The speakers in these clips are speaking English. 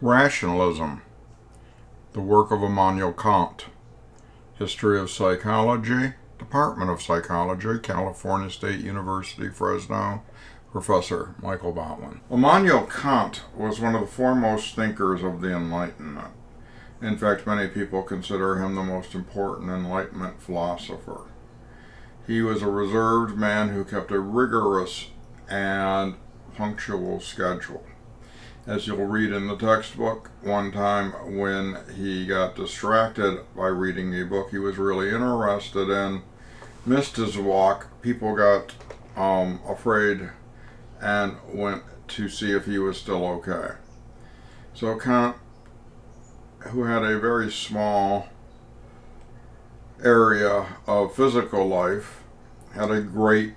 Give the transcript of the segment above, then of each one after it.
Rationalism, the work of Immanuel Kant. History of Psychology, Department of Psychology, California State University, Fresno, Professor Michael Botwin. Immanuel Kant was one of the foremost thinkers of the Enlightenment. In fact, many people consider him the most important Enlightenment philosopher. He was a reserved man who kept a rigorous and punctual schedule. As you'll read in the textbook, one time when he got distracted by reading a book he was really interested in, missed his walk, people got afraid and went to see if he was still okay. So Kant, who had a very small area of physical life, had a great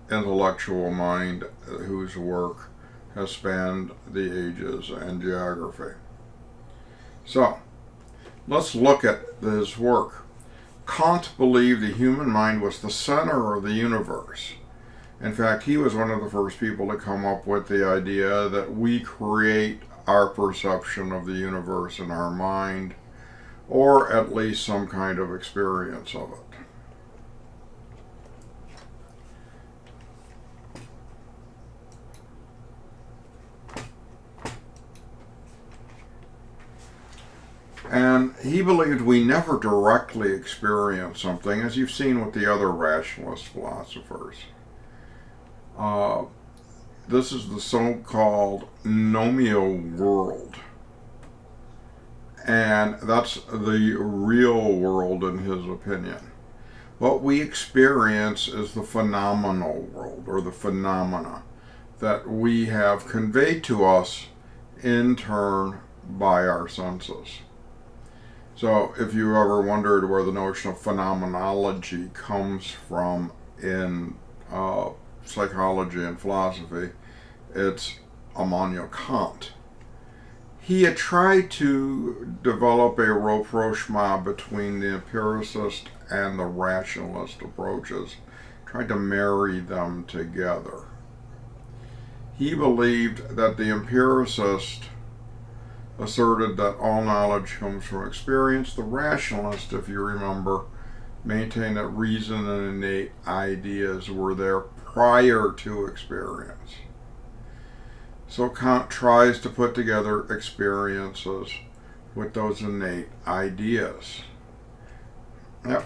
intellectual mind whose work has spanned the ages and geography. So, let's look at his work. Kant believed the human mind was the center of the universe. In fact, he was one of the first people to come up with the idea that we create our perception of the universe in our mind, or at least some kind of experience of it. And he believed we never directly experience something, as you've seen with the other rationalist philosophers. This is the so-called nominal world. And that's the real world in his opinion. What we experience is the phenomenal world, or the phenomena, that we have conveyed to us in turn by our senses. So if you ever wondered where the notion of phenomenology comes from in psychology and philosophy, it's Immanuel Kant. He had tried to develop a rapprochement between the empiricist and the rationalist approaches, tried to marry them together. He believed that the empiricist asserted that all knowledge comes from experience. The rationalist, if you remember, maintained that reason and innate ideas were there prior to experience. So Kant tries to put together experiences with those innate ideas. Yep.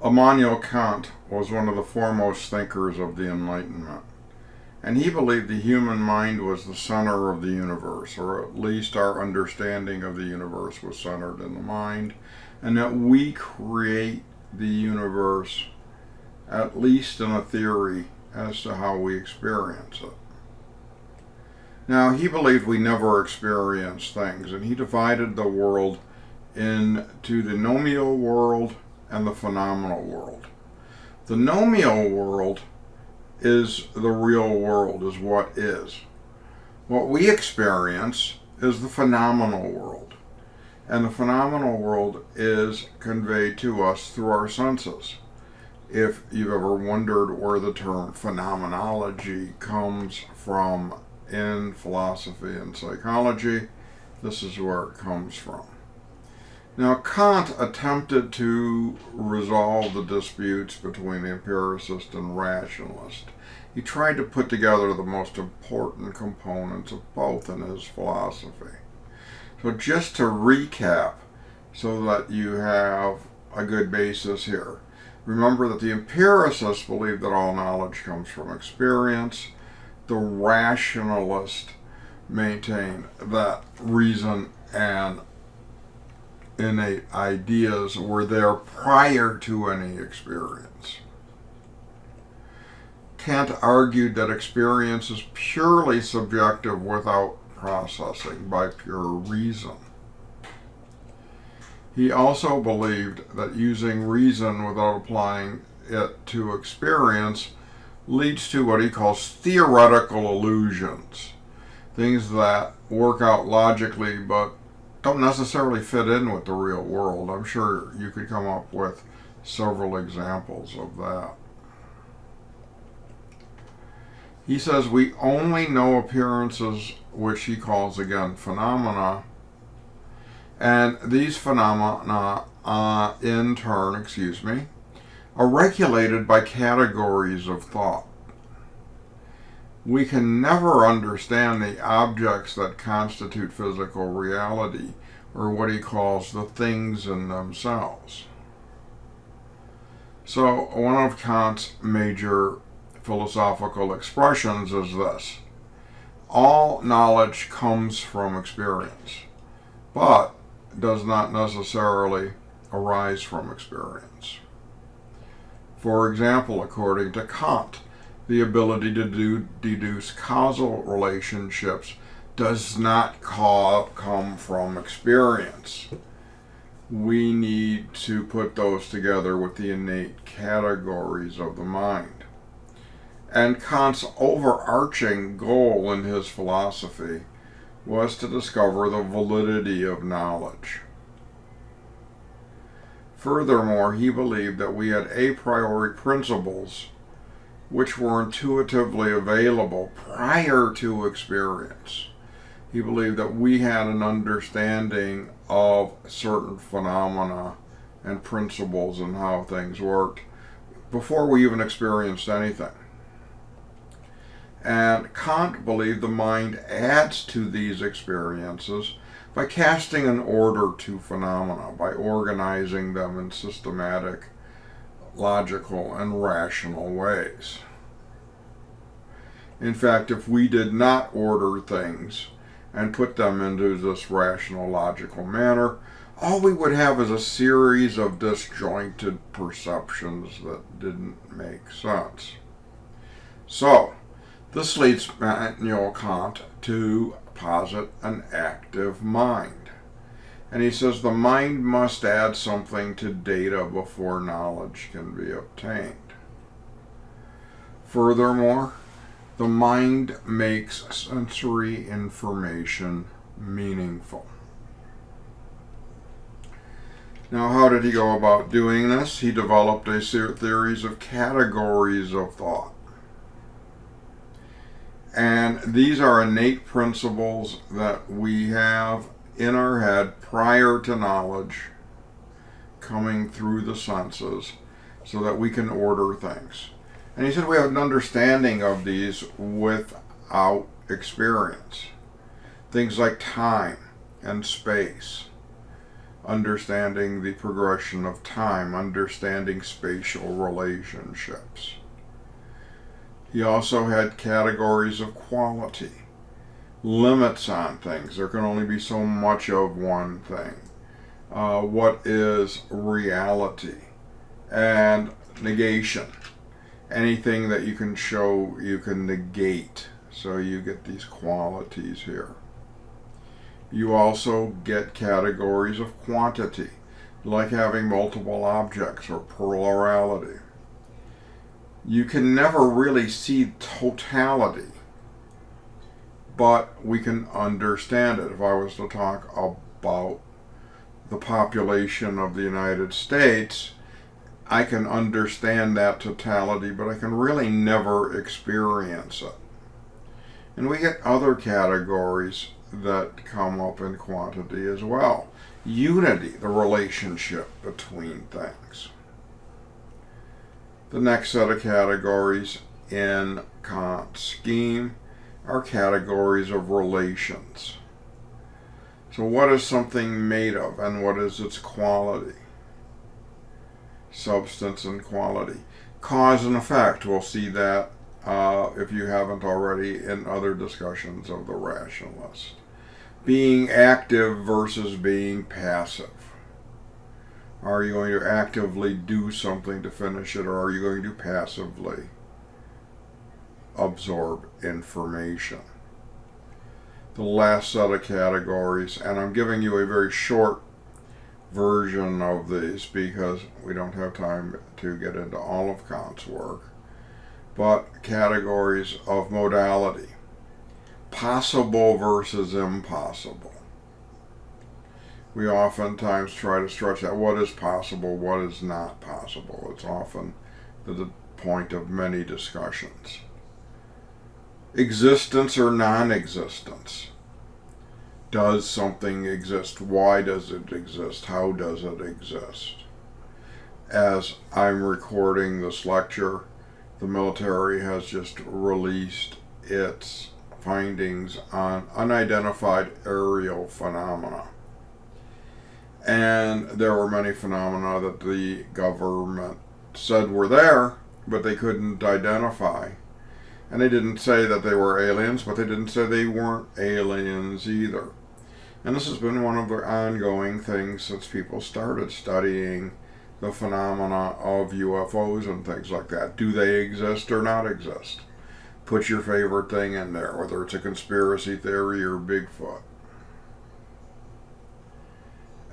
Immanuel Kant was one of the foremost thinkers of the Enlightenment, and he believed the human mind was the center of the universe, or at least our understanding of the universe was centered in the mind, and that we create the universe, at least in a theory, as to how we experience it. Now, he believed we never experience things, and he divided the world into the nominal world and the phenomenal world. The nominal world is the real world, is what is. What we experience is the phenomenal world. And the phenomenal world is conveyed to us through our senses. If you've ever wondered where the term phenomenology comes from in philosophy and psychology, this is where it comes from. Now, Kant attempted to resolve the disputes between the empiricist and rationalist. He tried to put together the most important components of both in his philosophy. So just to recap, so that you have a good basis here, remember that the empiricists believe that all knowledge comes from experience. The rationalists maintain that reason and innate ideas were there prior to any experience. Kant argued that experience is purely subjective without processing by pure reason. He also believed that using reason without applying it to experience leads to what he calls theoretical illusions, things that work out logically but don't necessarily fit in with the real world. I'm sure you could come up with several examples of that. He says we only know appearances, which he calls again phenomena, and these phenomena in turn, are regulated by categories of thought. We can never understand the objects that constitute physical reality, or what he calls the things in themselves. So one of Kant's major philosophical expressions is this: all knowledge comes from experience, but does not necessarily arise from experience. For example, according to Kant, the ability to deduce causal relationships does not come from experience. We need to put those together with the innate categories of the mind. And Kant's overarching goal in his philosophy was to discover the validity of knowledge. Furthermore, he believed that we had a priori principles which were intuitively available prior to experience. He believed that we had an understanding of certain phenomena and principles and how things worked before we even experienced anything. And Kant believed the mind adds to these experiences by casting an order to phenomena, by organizing them in systematic, logical, and rational ways. In fact, if we did not order things and put them into this rational, logical manner, all we would have is a series of disjointed perceptions that didn't make sense. So, this leads Immanuel Kant to posit an active mind. And he says the mind must add something to data before knowledge can be obtained. Furthermore, the mind makes sensory information meaningful. Now, how did he go about doing this? He developed a series of categories of thought. And these are innate principles that we have in our head prior to knowledge coming through the senses so that we can order things. And he said we have an understanding of these without experience. Things like time and space, understanding the progression of time, understanding spatial relationships. He also had categories of quality, limits on things. There can only be so much of one thing. What is reality? And negation. Anything that you can show, you can negate. So you get these qualities here. You also get categories of quantity, like having multiple objects or plurality. You can never really see totality, but we can understand it. If I was to talk about the population of the United States, I can understand that totality, but I can really never experience it. And we get other categories that come up in quantity as well. Unity, the relationship between things. The next set of categories in Kant's scheme are categories of relations. So what is something made of, and what is its quality? Substance and quality. Cause and effect, we'll see that if you haven't already in other discussions of the rationalist. Being active versus being passive. Are you going to actively do something to finish it, or are you going to passively absorb information? the last set of categories, and I'm giving you a very short version of these because we don't have time to get into all of Kant's work, but categories of modality. Possible versus impossible. We oftentimes try to stretch that. What is possible? What is not possible? It's often the point of many discussions. Existence or non-existence. Does something exist? Why does it exist? How does it exist? As I'm recording this lecture, the military has just released its findings on unidentified aerial phenomena. And there were many phenomena that the government said were there, but they couldn't identify. And they didn't say that they were aliens, but they didn't say they weren't aliens either. And this has been one of the ongoing things since people started studying the phenomena of UFOs and things like that. Do they exist or not exist? Put your favorite thing in there, whether it's a conspiracy theory or Bigfoot.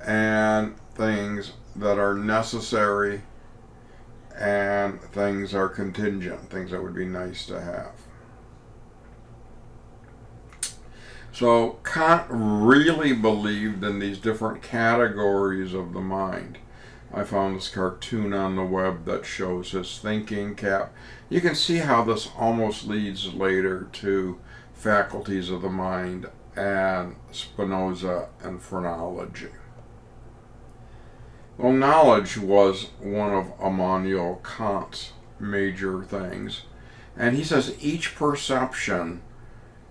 And things that are necessary and things are contingent, things that would be nice to have. So Kant really believed in these different categories of the mind. I found this cartoon on the web that shows his thinking cap. You can see how this almost leads later to faculties of the mind and Spinoza and phrenology. Well, knowledge was one of Immanuel Kant's major things. And he says each perception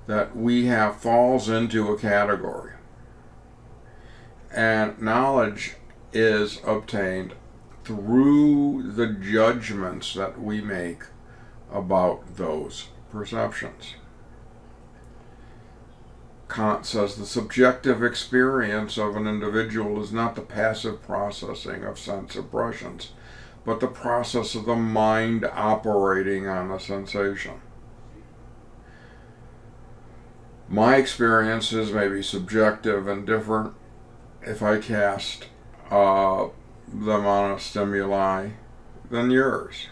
that we have falls into a category. And knowledge is obtained through the judgments that we make about those perceptions. Kant says the subjective experience of an individual is not the passive processing of sense impressions, but the process of the mind operating on a sensation. My experiences may be subjective and different if I cast them on a stimuli than yours.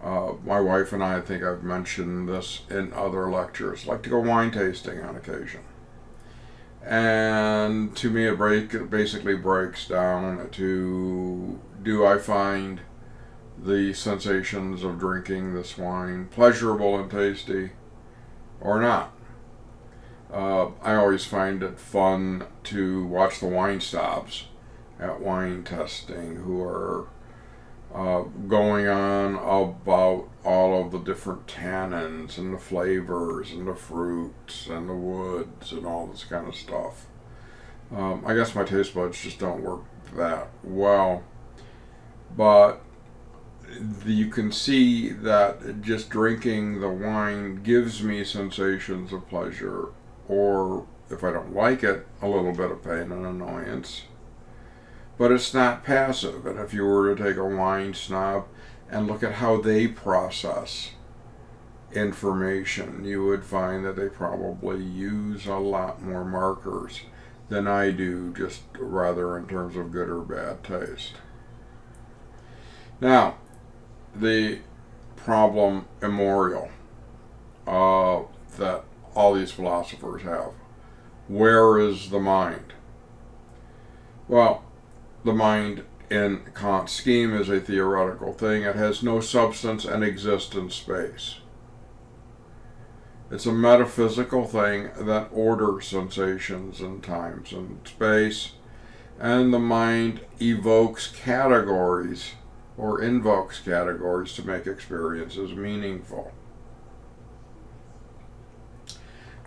My wife and I think I've mentioned this in other lectures, like to go wine tasting on occasion. And to me it basically breaks down to, do I find the sensations of drinking this wine pleasurable and tasty or not? I always find it fun to watch the wine snobs at wine testing who are going on about all of the different tannins and the flavors and the fruits and the woods and all this kind of stuff. I guess my taste buds just don't work that well, but you can see that just drinking the wine gives me sensations of pleasure, or if I don't like it, a little bit of pain and annoyance. But it's not passive. And if you were to take a wine snob and look at how they process information, you would find that they probably use a lot more markers than I do, just rather in terms of good or bad taste. Now, the problem immemorial that all these philosophers have. Where is the mind? Well, the mind in Kant's scheme is a theoretical thing. It has no substance and exists in space. It's a metaphysical thing that orders sensations in times and space, and the mind evokes categories or invokes categories to make experiences meaningful.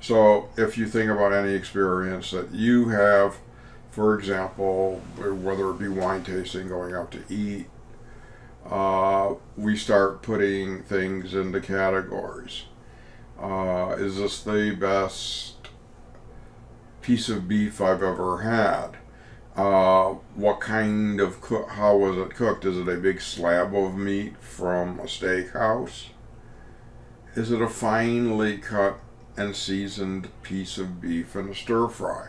So if you think about any experience that you have, for example, whether it be wine tasting, going out to eat, we start putting things into categories. Is this the best piece of beef I've ever had? What kind of how was it cooked? Is it a big slab of meat from a steakhouse? Is it a finely cut and seasoned piece of beef in a stir fry.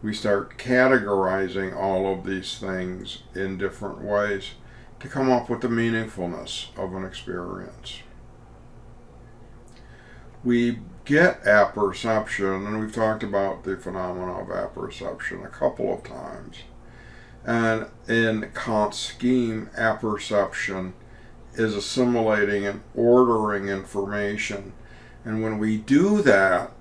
We start categorizing all of these things in different ways to come up with the meaningfulness of an experience. We get apperception, and we've talked about the phenomena of apperception a couple of times. And in Kant's scheme, apperception is assimilating and ordering information. And when we do that,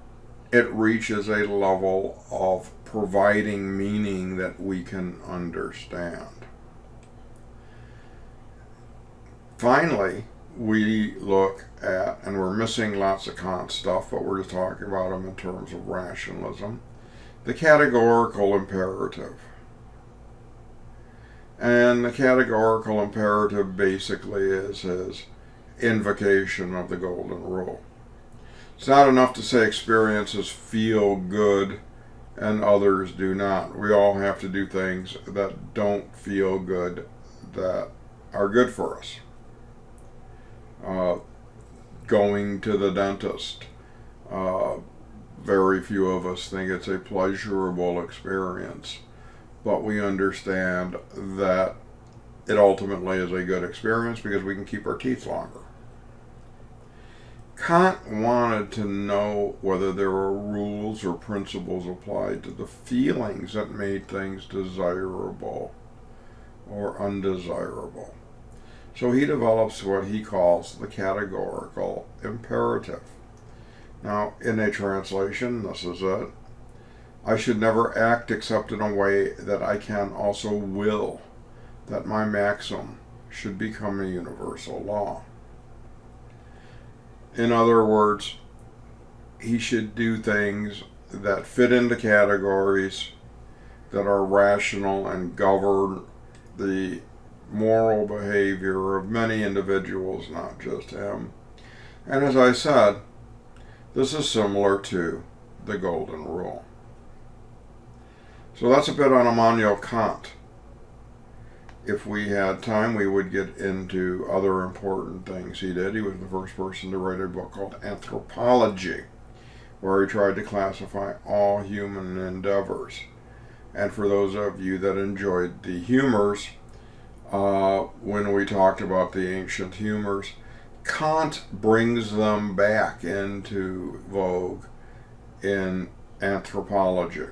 it reaches a level of providing meaning that we can understand. Finally, we look at, and we're missing lots of Kant stuff, but we're just talking about them in terms of rationalism, the categorical imperative. And the categorical imperative basically is his invocation of the golden rule. It's not enough to say experiences feel good and others do not. We all have to do things that don't feel good that are good for us. Going to the dentist. Very few of us think it's a pleasurable experience, but we understand that it ultimately is a good experience because we can keep our teeth longer. Kant wanted to know whether there were rules or principles applied to the feelings that made things desirable or undesirable. So he develops what he calls the categorical imperative. Now, in a translation, this is it. I should never act except in a way that I can also will that my maxim should become a universal law. In other words, he should do things that fit into categories that are rational and govern the moral behavior of many individuals, not just him. And as I said, this is similar to the golden rule. So that's a bit on Immanuel Kant. If we had time, we would get into other important things he did. He was the first person to write a book called Anthropology, where he tried to classify all human endeavors. And for those of you that enjoyed the humors, when we talked about the ancient humors, Kant brings them back into vogue in anthropology.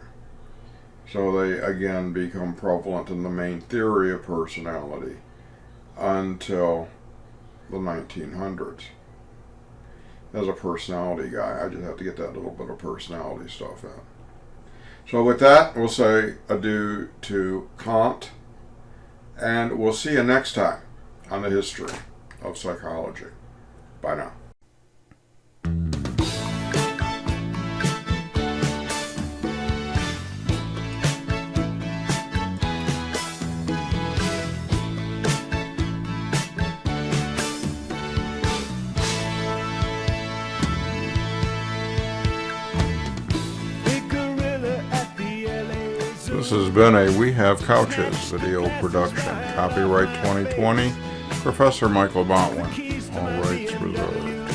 So they again become prevalent in the main theory of personality until the 1900s. As a personality guy, I just have to get that little bit of personality stuff in. So with that, we'll say adieu to Kant, and we'll see you next time on the history of psychology. Bye now. This has been a We Have Couches video production. Copyright 2020, Professor Michael Botwin. All rights reserved.